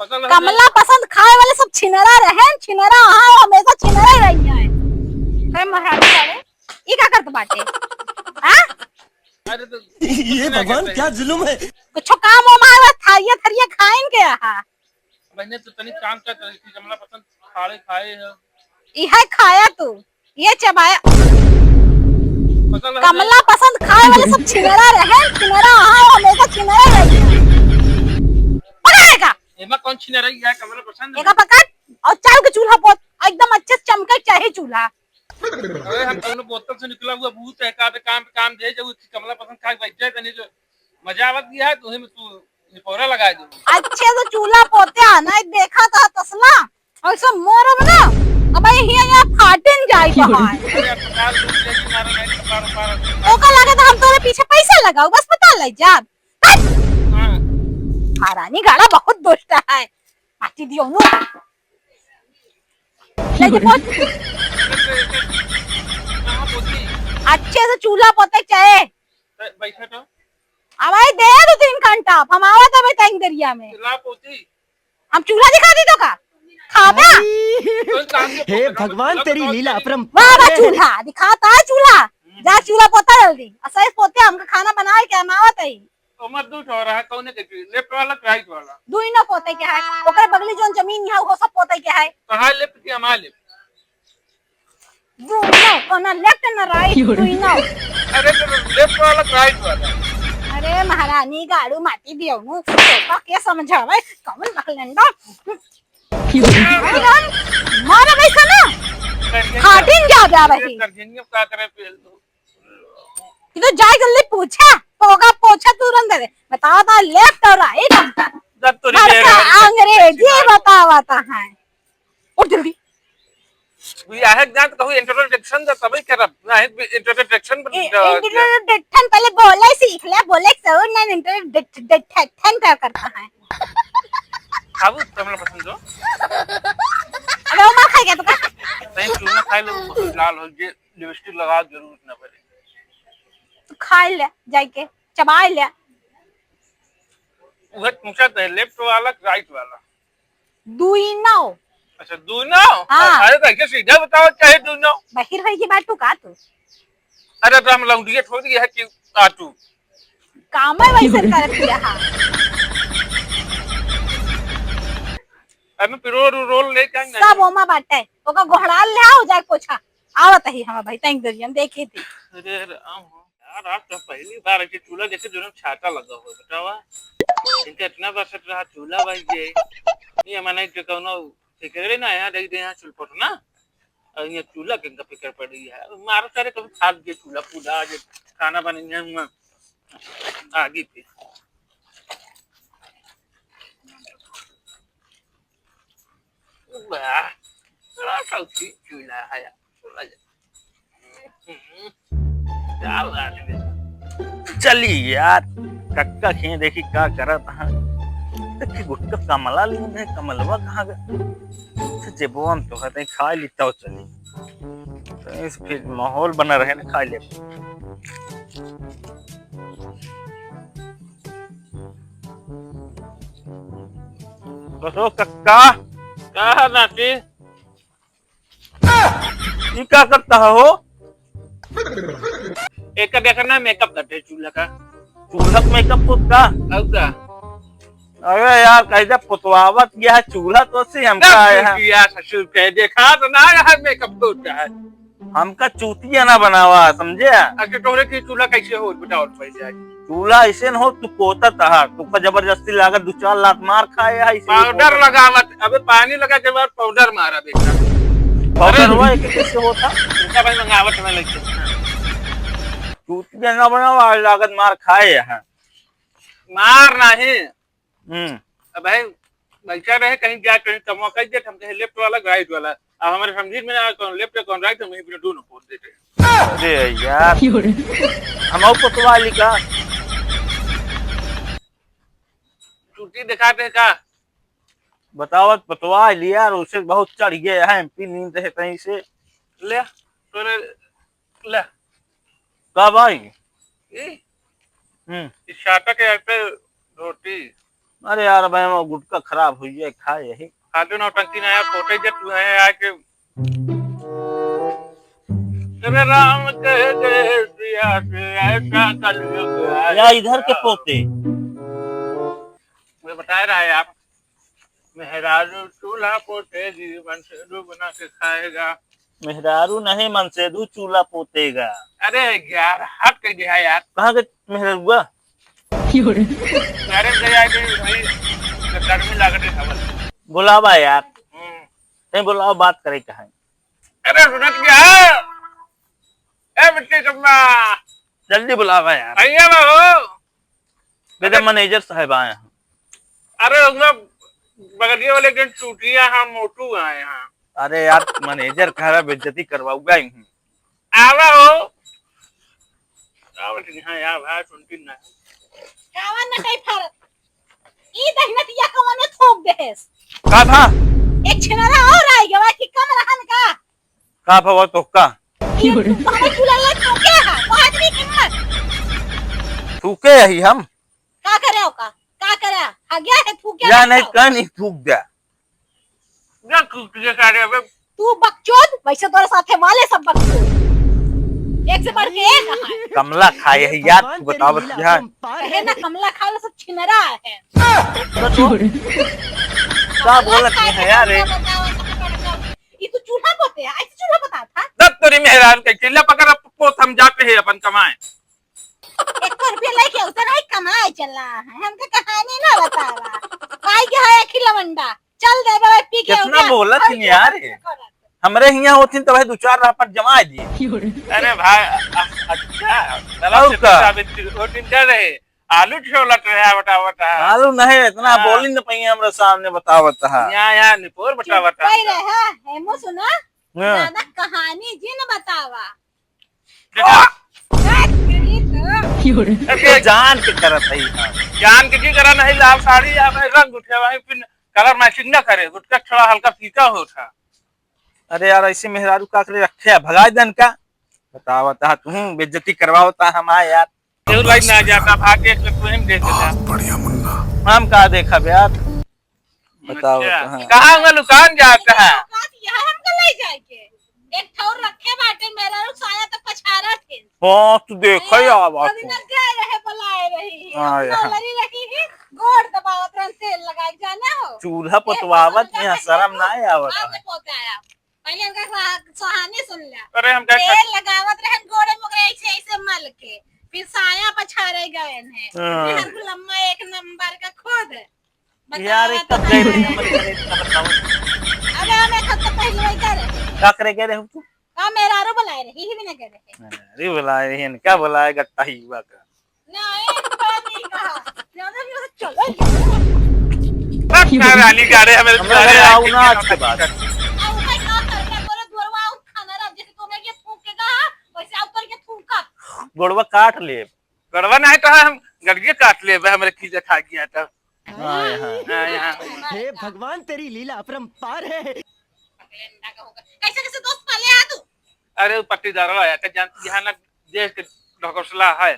कमला पसंद खाए वाले सब छिनरा रहे, छिनरा हाँ हमेशा छिनरा ही रही है। महारानी वाले ये क्या करते बाटे? हाँ अरे तो ये भगवान क्या जुल्म है। कुछ काम हो मार थारिया थारिया खाएं के हाँ मैंने तो तनी काम क्या करी थी, कमला पसंद खाए खाए है यह खाया तू ये चबाया। कमला पसंद खाए वाले सब छिनरा रहे, छिनरा हाँ हमेशा छिनरा रही है। पकड़ेगा एमा कौन छिना रही है? कमला पसंद एक पकड़ और चार के चूल्हा पोत एकदम अच्छे से चमके चाहे चूल्हा। अरे हम दोनों बोतल से निकला हुआ भूत है, काम पे काम दे जो कमला पसंद खा के बैठ जाए तनी जो मजा आवत गया है तुम्हें तू निपोरा लगा दो। अच्छे से चूल्हा पोते आना देखा था तसला और सब मोरब ना अब यहाँ फाटिन जाई बहार। अरे अस्पताल दूर लेके मारा नहीं तो पार पार ओका लगे तो हम तोरे पीछे पैसा लगाओ बस पता लग जा। हां महारानी गाड़ा बहुत दुष्ट है माटी दियो नु लेके पहुंच। कहां पोती अच्छे से चूल्हा पोते चाहे बैठा तो अब आई दे 2-3 घंटा हम आवत है टाइम दरिया में ला पोती हम चूल्हा दिखा दी तो का खाबा। हे भगवान तेरी लीला अपरंपार वाह है। चूल्हा दिखाता है चूल्हा जा चूल्हा पोता जल्दी असै पोते हमका खाना बनाए के हम आवत है। तो मत दूर हो रहा है कौन के लेफ्ट वाला राइट वाला दुई न पोते के है ओकरे बगली जोन जमीन है वो सब पोते के है। कहां लेफ्ट की हमारे लेफ्ट दुई न कोना लेफ्ट न राइट दुई न। अरे तो लेफ्ट वाला राइट वाला। अरे महारानी गाड़ू माटी दियो नु तो के समझावे कौन नखलंडा मारा वैसा ना खाटिन जा जा रही करजेंगे क्या करे पेल दो तो जाए जल्दी पूछा पोगा पोछा तुरंत दे बताओ था लेफ्ट और राइट हमका जब तो अंग्रेजी बतावाता है और जल्दी वी आहे जान तो इंट्रोडक्शन द तभी करब ना इंट्रोडक्शन इंट्रोडक्शन पहले बोले सीख ले बोले सर ना इंट्रोडक्शन क्या करता है। खाबू कमला पसंद हो अरे वो मार खाएगा तो का नहीं क्यों ना खाए लो लाल हो जे लिपस्टिक लगा जरूरत ना पड़े तो खा ले जाके चबा ले वो पूछा था लेफ्ट वाला राइट वाला दुई नौ। अच्छा दो ना हाँ। अरे तो क्या सीधा बताओ चाहे दो ना बाहर है ये बात तो का तू अरे तो हम लौंडिया छोड़ दिया है कि काटू काम है वैसे कर दिया हां हमें पिरो रोल ले जाएंगे सब ओमा बाटे ओका घोड़ा ले आओ जाए पोछा आवत ही हम भाई टैंक दरिया हम देखे थे। अरे राम यार आज तो पहली बार है चूल्हा देखे जो छाता लगा हो बतावा इनका इतना वर्ष रहा चूल्हा भाई ये मैंने जो कहनो फिक्र ना यहाँ देख दे यहाँ चुलपट ना और ये चूल्हा के फिक्र पड़ी है मारो सारे कभी खा दिए चूल्हा पूरा आज खाना बनेंगे आगे पे वाह चूल्हा आया चली यार कक्का खे देखी क्या करा था देखी गुटका कमला ली है कमलवा कहाँ गया जेबो हम तो कहते खा लेता हो चली तो इस फिर माहौल बना रहे ना खा ले बसो कक्का क्या है नाती ये क्या करता हो एक का देखना मेकअप करते चूल्हा का चूल्हा मेकअप खुद का अरे यार कैसे पुतवावत गया है चूल्हा तो से हमका आया है ससुर के देखा तो ना यार मेकअप तो होता है हमका चूतिया ना बनावा समझे। अच्छा तोरे की चूल्हा कैसे हो बताओ पैसे चूल्हा ऐसे हो तू पोता था तुका जबरदस्ती लागत 2-4 लात मार खाए है पाउडर लगावत अबे पानी लगा के बाद पाउडर मारा बेटा पाउडर हुआ कैसे होता इनका भाई मंगावट में लगते चूतिया ना बनावा लागत मार खाए है मार नहीं अब भाई बैठा रहे कहीं जा कहीं कमा कहीं दे हम कहे लेफ्ट वाला राइट वाला अब हमारे समझ में ना कौन लेफ्ट कौन राइट हम यहीं दोनों बोल देते। अरे यार हम पतवा लिखा छुट्टी दिखाते का बताओ पतवा लिया और उसे बहुत चढ़ गया है एमपी नींद है कहीं से ले तो ले कब आई इस शाटा के पे रोटी अरे यार भाई वो गुटका खराब हुई है खा यही खाते नौटंकी ना फोटे जब तू है आके तेरे राम कह गए सिया से ऐसा कलयुग या इधर के पोते मुझे बता रहा है आप मेहरारू चूल्हा पोते जीवन से बना के खाएगा। मेहरारू नहीं मनसेदू चूल्हा पोतेगा। अरे यार हट कर गया यार कहाँ के मेहरुआ अरे गया कि भाई गर्मी लग रही है बुलावा यार नहीं बुलाओ बात करे कहा अरे सुनत क्या ए मिट्टी कम्मा जल्दी बुलावा यार भैया बाबू मेरे मैनेजर साहब आए हैं। अरे उसमें बगलिया वाले के टूटिया हम मोटू आए यहाँ। अरे यार मैनेजर कह रहा बेइज्जती करवाऊंगा ही आवा हो आवत यहाँ यार भाई सुनती ना कावन न कई फरक ई दहनतिया कवने थोक देस का था एक छिनारा और आई गवा कि कम रहन का भवा तो का हमें चूल्हा ले ठोके है तो आदमी कीमत थूके ही हम का करे का करे आ गया है थूके या नहीं का नहीं थूक दिया क्या कुछ सारे अब तू बकचोद वैसे तोरे साथे वाले सब बकचोद एक से बढ़ के एक है कमला खाए है यार तू बताओ यार कहे ना कमला खा लो सब छिनरा है क्या बोलत है यार ये तो चूल्हा पोते है ऐसे चूल्हा पता था दब तोरी मेहरान के किला पकड़ पोत हम जाते हैं अपन कमाए 1 रुपया लेके उतर आई कमाए चला है हमके कहानी ना बता रहा काय के है खिलवंडा चल दे बे पी के कितना बोलत है यार हमरे हिया होथिन तो भाई 2-4 पर जमा दिए अरे भाई अच्छा और का? वो दिन जा रहे आलू छोला रहा बता आलू नहीं इतना बोली न पई हमरा सामने बतावत है यहाँ निपोर बता भाई रहा है मो सुना ज्यादा कहानी जी न बतावा जान के करत है जान के की करा नहीं लाल साड़ी या रंग उठे भाई फिर कलर मैचिंग ना करे गुटका थोड़ा हल्का फीका होता। अरे यार ऐसे मेहरारू का करे रखे भगाए दन का बतावत है तू बेइज्जती करवावता हम यार केहू लाइन ना जाता भागे एक तो हम देख जा बढ़िया मुन्ना हम का देखा यार बताओ कहां में दुकान जाता है यहाँ हमको ले जाके एक ठौर रखे बाटे मेरा लोग साया तक पछारा थे हां तू देखा आवाज कभी न गए रहे बुलाए रही हां यार लड़ी रही है गोड़ दबावत रन तेल लगाए जाना हो चूल्हा पतवावत में शर्म ना आवत आपने पोताया पहले इनका कहानी सुन लिया अरे हम क्या तेल लगावत रहे गोड़े मुगरे ऐसे ऐसे मल के फिर साया पछारे गए हैं फिर लम्मा एक नंबर का खुद यार एक तब गए रहे हम बताओ अबे हमें खत पहले वही करे का करे गए रहे तू का मेरा रो बुलाए रही ही भी न करे अरे बुलाए रहे क्या बुलाए गट्टा ही हुआ का नहीं बात नहीं कहा ज्यादा भी चलो रानी जा रहे हमें आओ ना आज के बाद अब मैं का करके बोले दुरवा खाना रख जैसे तूने ये थूकेगा वैसे आप करके थूका गोड़वा काट ले गड़वा नहीं तो हम गड़िया काट ले हमारे खींचा खा गया था हे भगवान तेरी लीला अपरंपार है कैसे कैसे दोस्त पाले आ तू अरे पट्टीदार आया था जानती यहाँ ना देश के ढकोसला है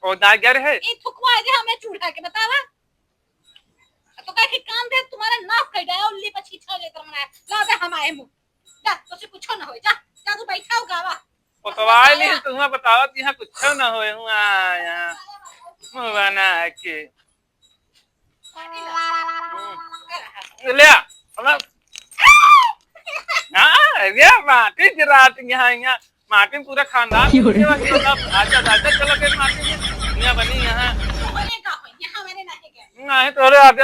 और ना गया है ये थुकवा दे हमें चूल्हा के बतावा तो कह के काम दे तुम्हारा नाक कह जाए उल्ली पछी छा लेकर मना ला दे हम आए मुंह जा तो से कुछ ना हो जा जा तू बैठा हो गावा वो तो आई नहीं तुम्हें बताओ यहाँ कुछ ना होए हुआ यहाँ मुवाना के ले हाँ ये माटी गिरात यहाँ माटी पूरा खानदान आजा आजा चलो के माटी यहाँ बनी यहाँ नहीं तो अरे आते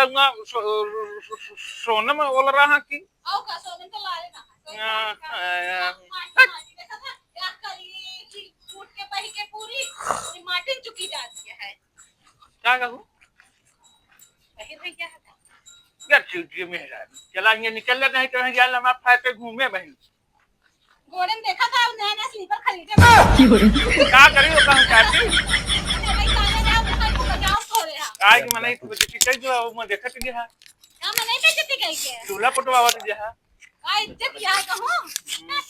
सोने में बोल रहा की क्या कहूँ यार चूतिए में चला ये निकल नहीं तो यार हम फायदे घूमे बहन घोड़े में देखा था नया नया स्लीपर खरीदे क्या करी वो कहूँ चाहती आज मने टिकट जो मैं देखत गया है हां मैं नहीं बेचती गई के चूल्हा पटवावत गया है का इज्जत यहाँ कहूं हां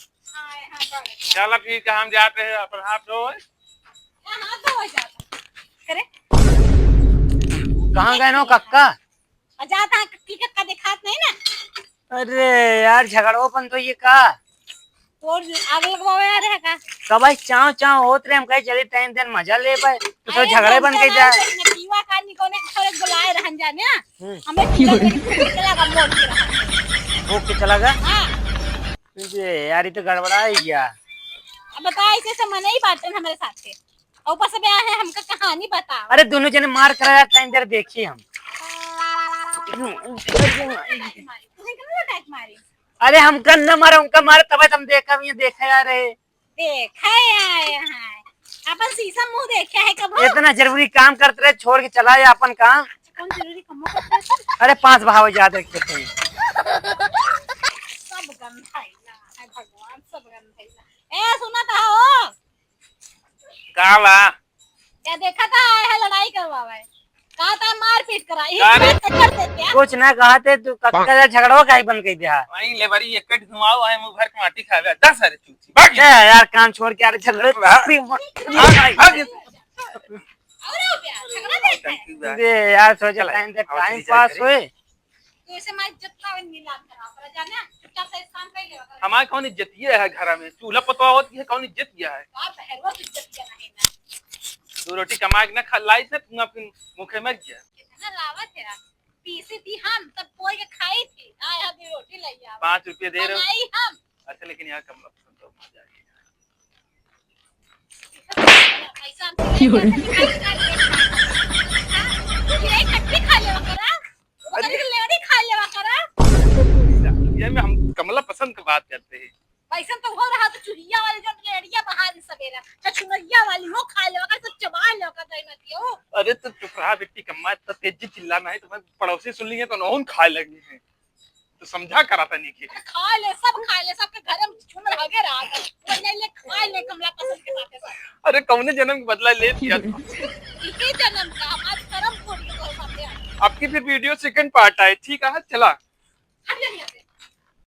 हां चल ठीक है हम जाते हैं अपन हाथ धो हां तो हो जाता करे कहाँ गए नो कक्का? और जाता कक्की कक्का दिखात नहीं ना। अरे यार झगड़ोपन तो ये का तो आग लगवावे आ रहे का। कब भाई चाव चाव होत रहे हम कहीं चले तैन तैन मजा ले पाए तो सब झगड़े बन गई जाए। पीवा का निकोने थोड़े बुलाए रहन जाने हमें चला का मोड़ के रहा। ओके चला गया। हां ये यार ये तो गड़बड़ा ही गया। अब बता ऐसे से मने ही बातें हमारे साथ थे और ऊपर से आया है हमका कहानी बता। अरे दोनों जने मार कराया टाइम देर देखिए हम। मारी अरे हम कर न मारे उनका मारे तब तुम देखा भी देखा यार देखा आए हैं अपन शीशा मुंह देखा है कब। इतना जरूरी काम करते रहे छोड़ के चला है अपन काम। कौन जरूरी काम करता है? अरे 5 भाव ज्यादा खेते हैं सब गंधाइला है भगवान सब गंधाइला। ए सुना था हो काला क्या देखा था आए है लड़ाई करवावे कहा था मार पीट कराई अरे! कर देते हैं। कुछ ना कहा थे तू कक्का झगड़ो का ही बन गई दिया। वहीं लेबरी एक कट धुआओ है मुंह भर के माटी खावे 10 सारे चूची भाग क्या यार काम छोड़ के आ रहे झगड़े भाग और हो गया झगड़ा देखा है दे यार सोचा टाइम पास हुए। तो ऐसे मैं इज्जत का नीलाम करा पर जाना चुपचाप से इस काम कर ले हमारे कौन इज्जतिया है घर में चूल्हा पतवा होती है कौन इज्जत किया है। आप बहरवा की इज्जत किया नहीं ना 2 रोटी कमा के ना खा लाई से तुम अपने मुखे में गया कितना लावा तेरा पीसी थी हम तब कोई के खाई थी आए हम रोटी ले आ 5 रुपये दे रहे हो। बनाई हम अच्छा लेकिन यहाँ कम पसंद तो मजा पैसा ये खट्टी खा लेवा करा अरे लेडी खा लेवा करा आएगा। ये में हम कमला पसंद की बात करते हैं। पैसा तो हो रहा तो चुरिया वाली जो लेडिया बाहर सवेरा चुनरिया वाली वो खा लेवा कर सब चबा लेवा कर नहीं नतियो। अरे तो चुप रहा बेटी कम्मा इतना तेजी चिल्लाना है तो मैं पड़ोसी सुन लिए तो नौन खाए लगी है तो समझा करा था नहीं कि खा ले सबके घर में चुन लगे रहा वो नहीं ले खा ले कमला पसंद के साथ सब। अरे कौने जन्म का बदला ले लिया था। इसी जन्म का हमारा कर्म पूरी हो साथे। आपकी फिर वीडियो सेकंड पार्ट आए ठीक है चला। अब